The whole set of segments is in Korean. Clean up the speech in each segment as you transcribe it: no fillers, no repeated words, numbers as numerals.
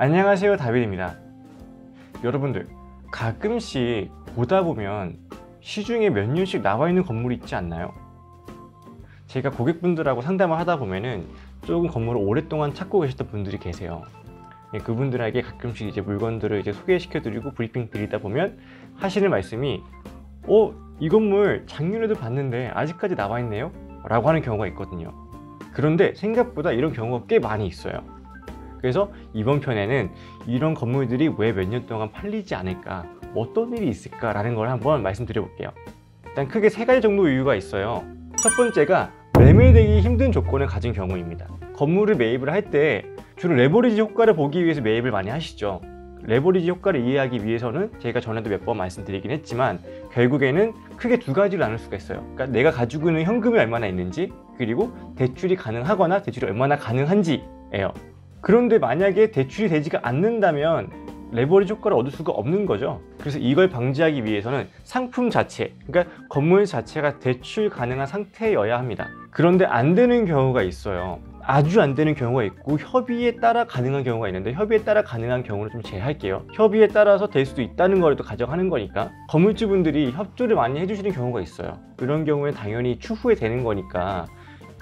안녕하세요, 다빌입니다. 여러분들, 가끔씩 보다 보면 시중에 몇 년씩 나와 있는 건물이 있지 않나요? 제가 고객분들하고 상담을 하다 보면은 조금 건물을 오랫동안 찾고 계셨던 분들이 계세요. 그분들에게 가끔씩 이제 물건들을 이제 소개시켜 드리고 브리핑 드리다 보면 하시는 말씀이 이 건물 작년에도 봤는데 아직까지 나와 있네요? 라고 하는 경우가 있거든요. 그런데 생각보다 이런 경우가 꽤 많이 있어요. 그래서 이번 편에는 이런 건물들이 왜 몇 년 동안 팔리지 않을까, 어떤 일이 있을까 라는 걸 한번 말씀드려 볼게요. 일단 크게 세 가지 정도 이유가 있어요. 첫 번째가 매매되기 힘든 조건을 가진 경우입니다. 건물을 매입을 할 때 주로 레버리지 효과를 보기 위해서 매입을 많이 하시죠. 레버리지 효과를 이해하기 위해서는 제가 전에도 몇 번 말씀드리긴 했지만 결국에는 크게 두 가지로 나눌 수가 있어요. 그러니까 내가 가지고 있는 현금이 얼마나 있는지, 그리고 대출이 가능하거나 대출이 얼마나 가능한지예요. 그런데 만약에 대출이 되지가 않는다면 레버리지 효과를 얻을 수가 없는 거죠. 그래서 이걸 방지하기 위해서는 상품 자체, 그러니까 건물 자체가 대출 가능한 상태여야 합니다. 그런데 안 되는 경우가 있어요. 아주 안 되는 경우가 있고 협의에 따라 가능한 경우가 있는데, 협의에 따라 가능한 경우를 좀 제외할게요. 협의에 따라서 될 수도 있다는 걸 또 가정하는 거니까 건물주분들이 협조를 많이 해주시는 경우가 있어요. 그런 경우에 당연히 추후에 되는 거니까,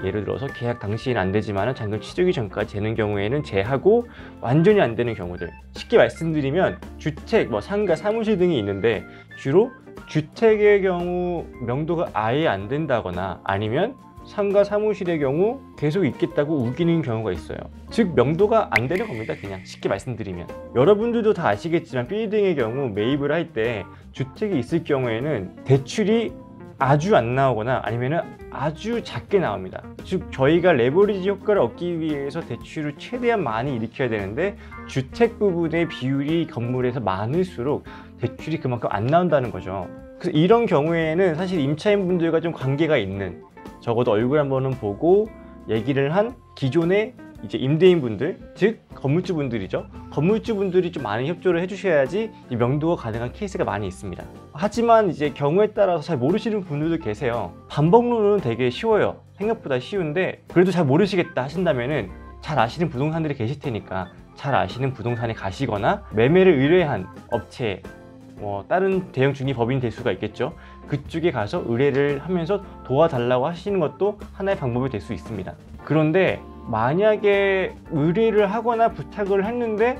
예를 들어서 계약 당시에는 안 되지만 잔금 치르기 전까지 되는 경우에는 제하고, 완전히 안 되는 경우들, 쉽게 말씀드리면 주택, 상가, 사무실 등이 있는데 주로 주택의 경우 명도가 아예 안 된다거나 아니면 상가, 사무실의 경우 계속 있겠다고 우기는 경우가 있어요. 즉 명도가 안 되는 겁니다. 그냥 쉽게 말씀드리면. 여러분들도 다 아시겠지만 빌딩의 경우 매입을 할 때 주택이 있을 경우에는 대출이 아주 안 나오거나 아니면 아주 작게 나옵니다. 즉 저희가 레버리지 효과를 얻기 위해서 대출을 최대한 많이 일으켜야 되는데, 주택 부분의 비율이 건물에서 많을수록 대출이 그만큼 안 나온다는 거죠. 그래서 이런 경우에는 사실 임차인분들과 좀 관계가 있는, 적어도 얼굴 한 번은 보고 얘기를 한 기존의 이제 임대인분들, 즉 건물주분들이죠. 건물주분들이 좀 많이 협조를 해주셔야지 명도가 가능한 케이스가 많이 있습니다. 하지만 이제 경우에 따라서 잘 모르시는 분들도 계세요. 반복론은 되게 쉬워요. 생각보다 쉬운데 그래도 잘 모르시겠다 하신다면은 잘 아시는 부동산들이 계실 테니까 잘 아시는 부동산에 가시거나, 매매를 의뢰한 업체, 다른 대형 중개법인이 될 수가 있겠죠. 그쪽에 가서 의뢰를 하면서 도와달라고 하시는 것도 하나의 방법이 될 수 있습니다. 그런데 만약에 의뢰를 하거나 부탁을 했는데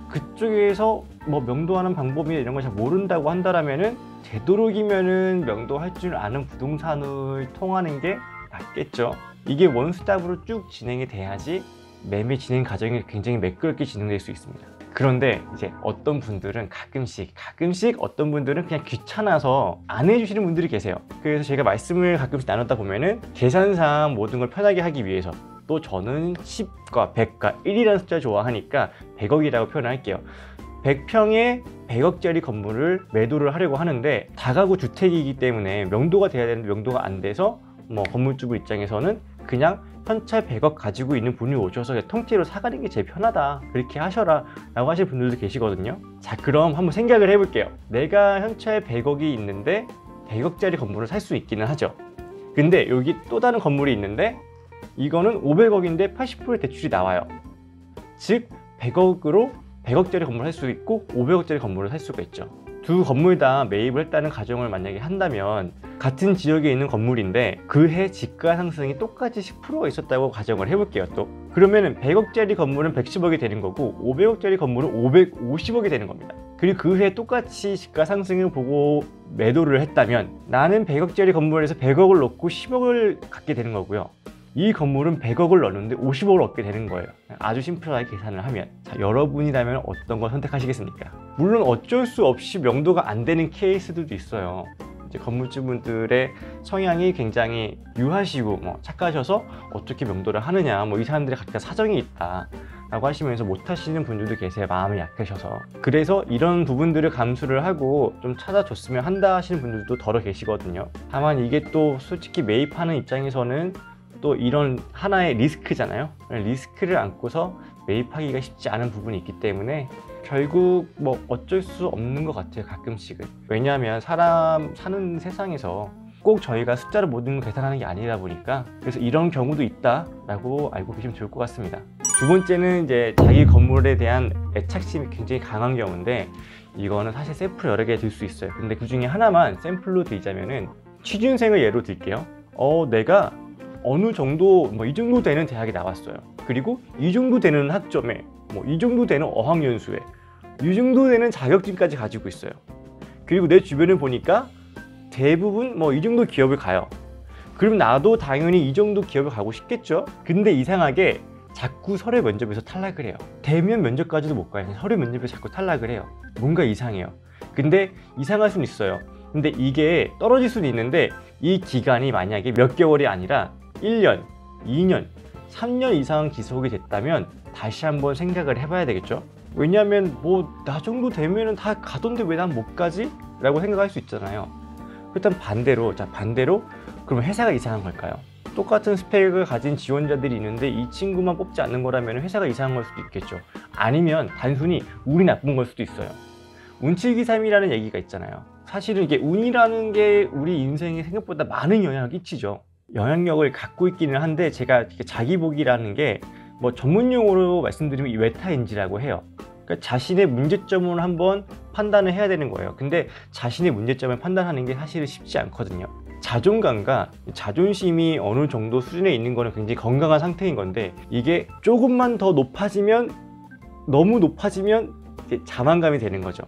그쪽에서 명도하는 방법이나 이런 걸 잘 모른다고 한다면은, 되도록이면은 명도할 줄 아는 부동산을 통하는 게 낫겠죠. 이게 원스톱으로 쭉 진행이 돼야지 매매 진행 과정이 굉장히 매끄럽게 진행될 수 있습니다. 그런데 이제 어떤 분들은 가끔씩 어떤 분들은 그냥 귀찮아서 안 해주시는 분들이 계세요. 그래서 제가 말씀을 가끔씩 나누다 보면은 계산상 모든 걸 편하게 하기 위해서, 또 저는 10과 100과 1이라는 숫자를 좋아하니까 100억이라고 표현을 할게요. 100평에 100억짜리 건물을 매도를 하려고 하는데 다가구 주택이기 때문에 명도가 돼야 되는데 명도가 안 돼서 건물주부 입장에서는 그냥 현찰 100억 가지고 있는 분이 오셔서 통째로 사가는 게 제일 편하다, 그렇게 하셔라 라고 하실 분들도 계시거든요. 자, 그럼 한번 생각을 해볼게요. 내가 현찰 100억이 있는데 100억짜리 건물을 살 수 있기는 하죠. 근데 여기 또 다른 건물이 있는데 이거는 500억인데 80%의 대출이 나와요. 즉 100억으로 100억짜리 건물을 살 수 있고 500억짜리 건물을 살 수가 있죠. 두 건물 다 매입을 했다는 가정을 만약에 한다면, 같은 지역에 있는 건물인데 그 해 집가 상승이 똑같이 10%가 있었다고 가정을 해볼게요. 또 그러면은 100억짜리 건물은 110억이 되는 거고 500억짜리 건물은 550억이 되는 겁니다. 그리고 그 해 똑같이 집가 상승을 보고 매도를 했다면 나는 100억짜리 건물에서 100억을 넣고 10억을 갖게 되는 거고요. 이 건물은 100억을 넣었는데 50억을 얻게 되는 거예요. 아주 심플하게 계산을 하면. 자, 여러분이라면 어떤 걸 선택하시겠습니까? 물론 어쩔 수 없이 명도가 안 되는 케이스들도 있어요. 이제 건물주분들의 성향이 굉장히 유하시고 착하셔서 어떻게 명도를 하느냐, 이 사람들의 각자 사정이 있다 라고 하시면서 못 하시는 분들도 계세요. 마음이 약하셔서. 그래서 이런 부분들을 감수를 하고 좀 찾아줬으면 한다 하시는 분들도 더러 계시거든요. 다만 이게 또 솔직히 매입하는 입장에서는 또 이런 하나의 리스크잖아요. 리스크를 안고서 매입하기가 쉽지 않은 부분이 있기 때문에 결국 어쩔 수 없는 것 같아요, 가끔씩은. 왜냐하면 사람 사는 세상에서 꼭 저희가 숫자로 모든 걸 계산하는 게 아니다 보니까, 그래서 이런 경우도 있다라고 알고 계시면 좋을 것 같습니다. 두 번째는 이제 자기 건물에 대한 애착심이 굉장히 강한 경우인데, 이거는 사실 샘플 여러 개 들 수 있어요. 근데 그 중에 하나만 샘플로 드리자면은, 취준생을 예로 들게요. 내가 어느 정도 이 정도 되는 대학에 나왔어요. 그리고 이 정도 되는 학점에 이 정도 되는 어학연수에 이 정도 되는 자격증까지 가지고 있어요. 그리고 내 주변을 보니까 대부분 이 정도 기업을 가요. 그럼 나도 당연히 이 정도 기업을 가고 싶겠죠. 근데 이상하게 자꾸 서류 면접에서 탈락을 해요. 대면 면접까지도 못 가요. 서류 면접에서 자꾸 탈락을 해요. 뭔가 이상해요. 근데 이상할 수는 있어요. 근데 이게 떨어질 수는 있는데, 이 기간이 만약에 몇 개월이 아니라 1년, 2년, 3년 이상 지속이 됐다면 다시 한번 생각을 해봐야 되겠죠. 왜냐하면 나 정도 되면은 다 가던데 왜 난 못 가지? 라고 생각할 수 있잖아요. 일단 반대로 그럼 회사가 이상한 걸까요? 똑같은 스펙을 가진 지원자들이 있는데 이 친구만 뽑지 않는 거라면 회사가 이상한 걸 수도 있겠죠. 아니면 단순히 운이 나쁜 걸 수도 있어요. 운칠기삼이라는 얘기가 있잖아요. 사실은 이게 운이라는 게 우리 인생에 생각보다 많은 영향을 끼치죠. 영향력을 갖고 있기는 한데, 제가 자기보기라는 게 전문 용어로 말씀드리면 이 메타인지라고 해요. 그러니까 자신의 문제점을 한번 판단을 해야 되는 거예요. 근데 자신의 문제점을 판단하는 게 사실은 쉽지 않거든요. 자존감과 자존심이 어느 정도 수준에 있는 거는 굉장히 건강한 상태인 건데, 이게 조금만 더 높아지면, 너무 높아지면 이제 자만감이 되는 거죠.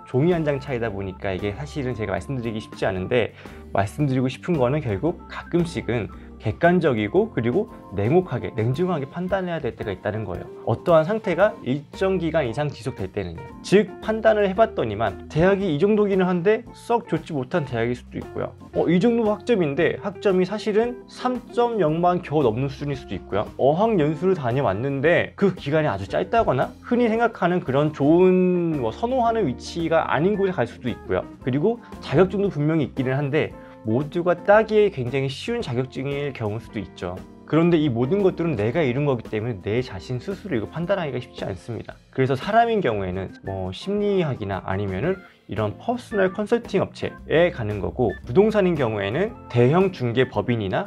종이 한 장 차이다 보니까 이게 사실은 제가 말씀드리기 쉽지 않은데, 말씀드리고 싶은 거는 결국 가끔씩은 객관적이고 그리고 냉혹하게, 냉정하게 판단해야 될 때가 있다는 거예요. 어떠한 상태가 일정 기간 이상 지속될 때는요. 즉, 판단을 해봤더니만 대학이 이 정도기는 한데 썩 좋지 못한 대학일 수도 있고요. 이 정도 학점인데 학점이 사실은 3.0만 겨우 넘는 수준일 수도 있고요. 어학연수를 다녀왔는데 그 기간이 아주 짧다거나 흔히 생각하는 그런 좋은 선호하는 위치가 아닌 곳에 갈 수도 있고요. 그리고 자격증도 분명히 있기는 한데 모두가 따기에 굉장히 쉬운 자격증일 경우일 수도 있죠. 그런데 이 모든 것들은 내가 이룬 거기 때문에 내 자신 스스로 이거 판단하기가 쉽지 않습니다. 그래서 사람인 경우에는 심리학이나 아니면은 이런 퍼스널 컨설팅 업체에 가는 거고, 부동산인 경우에는 대형 중개 법인이나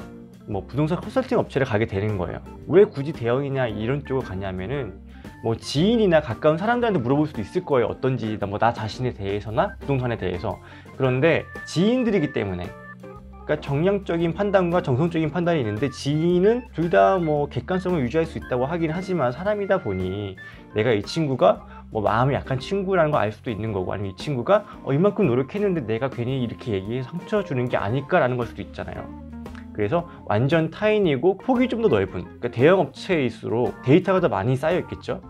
부동산 컨설팅 업체를 가게 되는 거예요. 왜 굳이 대형이냐 이런 쪽을 가냐면은 지인이나 가까운 사람들한테 물어볼 수도 있을 거예요. 어떤지, 나 자신에 대해서나 부동산에 대해서. 그런데 지인들이기 때문에, 그러니까 정량적인 판단과 정성적인 판단이 있는데, 지인은 둘 다 객관성을 유지할 수 있다고 하긴 하지만 사람이다 보니 내가 이 친구가 마음이 약한 친구라는 걸 알 수도 있는 거고, 아니면 이 친구가 이만큼 노력했는데 내가 괜히 이렇게 얘기해서 상처 주는 게 아닐까라는 걸 수도 있잖아요. 그래서 완전 타인이고 폭이 좀 더 넓은, 그러니까 대형 업체일수록 데이터가 더 많이 쌓여 있겠죠.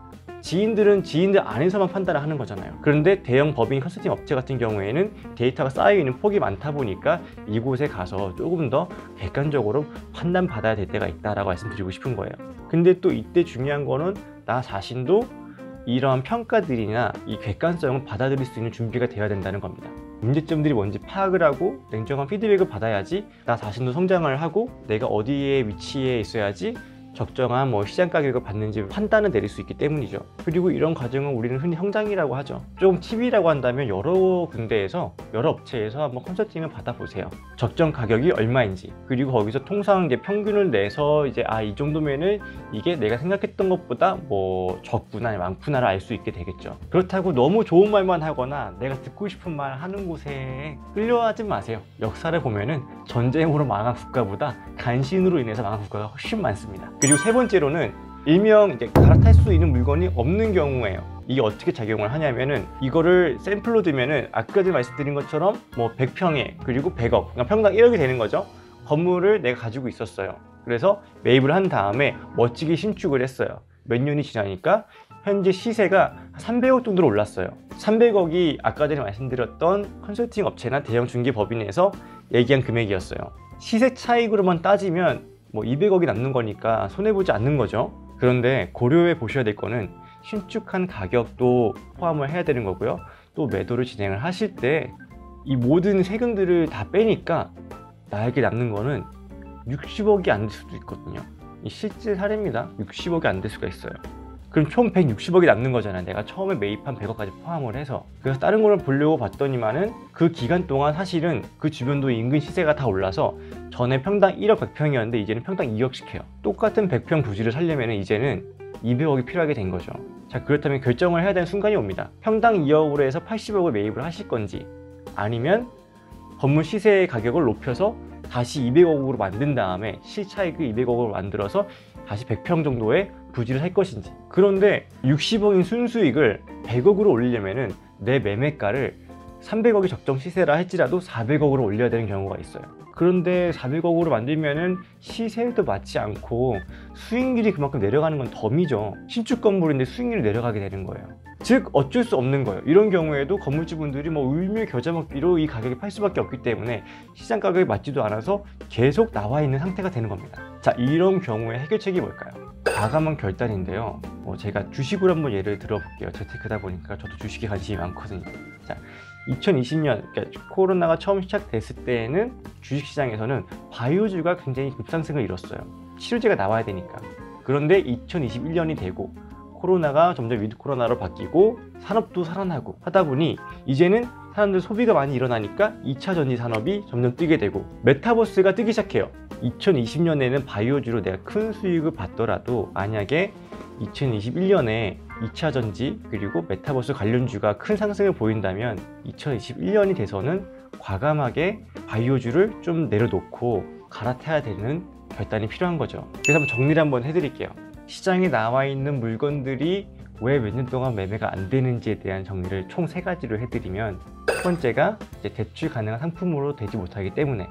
지인들은 지인들 안에서만 판단을 하는 거잖아요. 그런데 대형 법인 컨설팅 업체 같은 경우에는 데이터가 쌓여있는 폭이 많다 보니까 이곳에 가서 조금 더 객관적으로 판단받아야 될 때가 있다라고 말씀드리고 싶은 거예요. 근데 또 이때 중요한 거는 나 자신도 이러한 평가들이나 이 객관성을 받아들일 수 있는 준비가 되어야 된다는 겁니다. 문제점들이 뭔지 파악을 하고 냉정한 피드백을 받아야지 나 자신도 성장을 하고 내가 어디에 위치해 있어야지 적정한 시장 가격을 받는지 판단을 내릴 수 있기 때문이죠. 그리고 이런 과정은 우리는 흔히 성장이라고 하죠. 조금 팁이라고 한다면 여러 군데에서, 여러 업체에서 한번 컨설팅을 받아보세요. 적정 가격이 얼마인지, 그리고 거기서 통상 이제 평균을 내서 이제 이 정도면은 이게 내가 생각했던 것보다 적구나 많구나를 알 수 있게 되겠죠. 그렇다고 너무 좋은 말만 하거나 내가 듣고 싶은 말 하는 곳에 끌려하지 마세요. 역사를 보면은 전쟁으로 망한 국가보다 간신으로 인해서 망한 국가가 훨씬 많습니다. 그리고 세 번째로는 일명 이제 갈아탈 수 있는 물건이 없는 경우예요. 이게 어떻게 작용을 하냐면은, 이거를 샘플로 들면은 아까 전에 말씀드린 것처럼 100평에 그리고 100억, 그러니까 평당 1억이 되는 거죠. 건물을 내가 가지고 있었어요. 그래서 매입을 한 다음에 멋지게 신축을 했어요. 몇 년이 지나니까 현재 시세가 300억 정도로 올랐어요. 300억이 아까 전에 말씀드렸던 컨설팅 업체나 대형 중개 법인에서 얘기한 금액이었어요. 시세 차익으로만 따지면 200억이 남는 거니까 손해보지 않는 거죠. 그런데 고려해 보셔야 될 거는 신축한 가격도 포함을 해야 되는 거고요. 또 매도를 진행을 하실 때 이 모든 세금들을 다 빼니까 나에게 남는 거는 60억이 안 될 수도 있거든요. 이 실제 사례입니다. 60억이 안 될 수가 있어요. 그럼 총 160억이 남는 거잖아요. 내가 처음에 매입한 100억까지 포함을 해서. 그래서 다른 걸 보려고 봤더니만은 그 기간 동안 사실은 그 주변도 인근 시세가 다 올라서 전에 평당 1억 100평이었는데 이제는 평당 2억씩 해요. 똑같은 100평 부지를 살려면 이제는 200억이 필요하게 된 거죠. 자, 그렇다면 결정을 해야 되는 순간이 옵니다. 평당 2억으로 해서 80억을 매입을 하실 건지, 아니면 건물 시세 가격을 높여서 다시 200억으로 만든 다음에 실차익을 200억으로 만들어서 다시 100평 정도의 부지를 살 것인지. 그런데 60억인 순수익을 100억으로 올리려면은 내 매매가를 300억이 적정 시세라 할지라도 400억으로 올려야 되는 경우가 있어요. 그런데 400억으로 만들면은 시세에도 맞지 않고 수익률이 그만큼 내려가는 건 덤이죠. 신축 건물인데 수익률이 내려가게 되는 거예요. 즉 어쩔 수 없는 거예요. 이런 경우에도 건물주분들이 뭐 울며겨자먹기로 이 가격에 팔 수밖에 없기 때문에 시장 가격에 맞지도 않아서 계속 나와 있는 상태가 되는 겁니다. 자, 이런 경우에 해결책이 뭘까요? 과감한 결단인데요. 제가 주식으로 한번 예를 들어볼게요. 재테크다 보니까 저도 주식에 관심이 많거든요. 자, 2020년, 그러니까 코로나가 처음 시작됐을 때에는 주식시장에서는 바이오주가 굉장히 급상승을 이뤘어요. 치료제가 나와야 되니까. 그런데 2021년이 되고 코로나가 점점 위드 코로나로 바뀌고 산업도 살아나고 하다 보니 이제는 사람들 소비가 많이 일어나니까 2차 전지 산업이 점점 뜨게 되고 메타버스가 뜨기 시작해요. 2020년에는 바이오주로 내가 큰 수익을 받더라도 만약에 2021년에 2차 전지 그리고 메타버스 관련주가 큰 상승을 보인다면 2021년이 돼서는 과감하게 바이오주를 좀 내려놓고 갈아타야 되는 결단이 필요한 거죠. 그래서 한번 정리를 한번 해드릴게요. 시장에 나와 있는 물건들이 왜 몇 년 동안 매매가 안 되는지에 대한 정리를 총 3가지로 해드리면, 첫 번째가 이제 대출 가능한 상품으로 되지 못하기 때문에,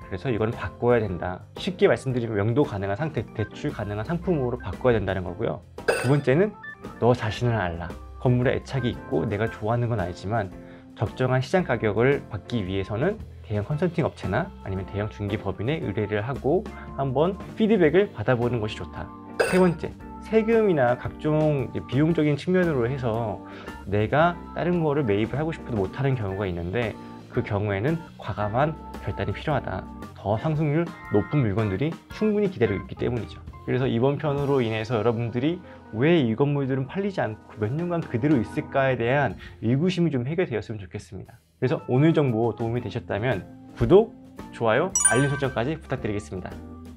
그래서 이거는 바꿔야 된다. 쉽게 말씀드리면 명도 가능한 상태, 대출 가능한 상품으로 바꿔야 된다는 거고요. 두 번째는 너 자신을 알라. 건물에 애착이 있고 내가 좋아하는 건 알지만 적정한 시장 가격을 받기 위해서는 대형 컨설팅 업체나 아니면 대형 중개법인에 의뢰를 하고 한번 피드백을 받아보는 것이 좋다. 세 번째, 세금이나 각종 비용적인 측면으로 해서 내가 다른 거를 매입을 하고 싶어도 못하는 경우가 있는데, 그 경우에는 과감한 결단이 필요하다. 더 상승률 높은 물건들이 충분히 기다리고 있기 때문이죠. 그래서 이번 편으로 인해서 여러분들이 왜 이 건물들은 팔리지 않고 몇 년간 그대로 있을까에 대한 의구심이 좀 해결되었으면 좋겠습니다. 그래서 오늘 정보 도움이 되셨다면 구독, 좋아요, 알림 설정까지 부탁드리겠습니다.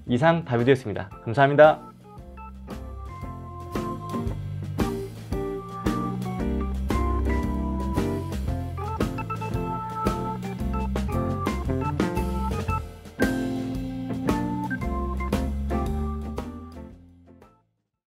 이상 다비드였습니다. 감사합니다.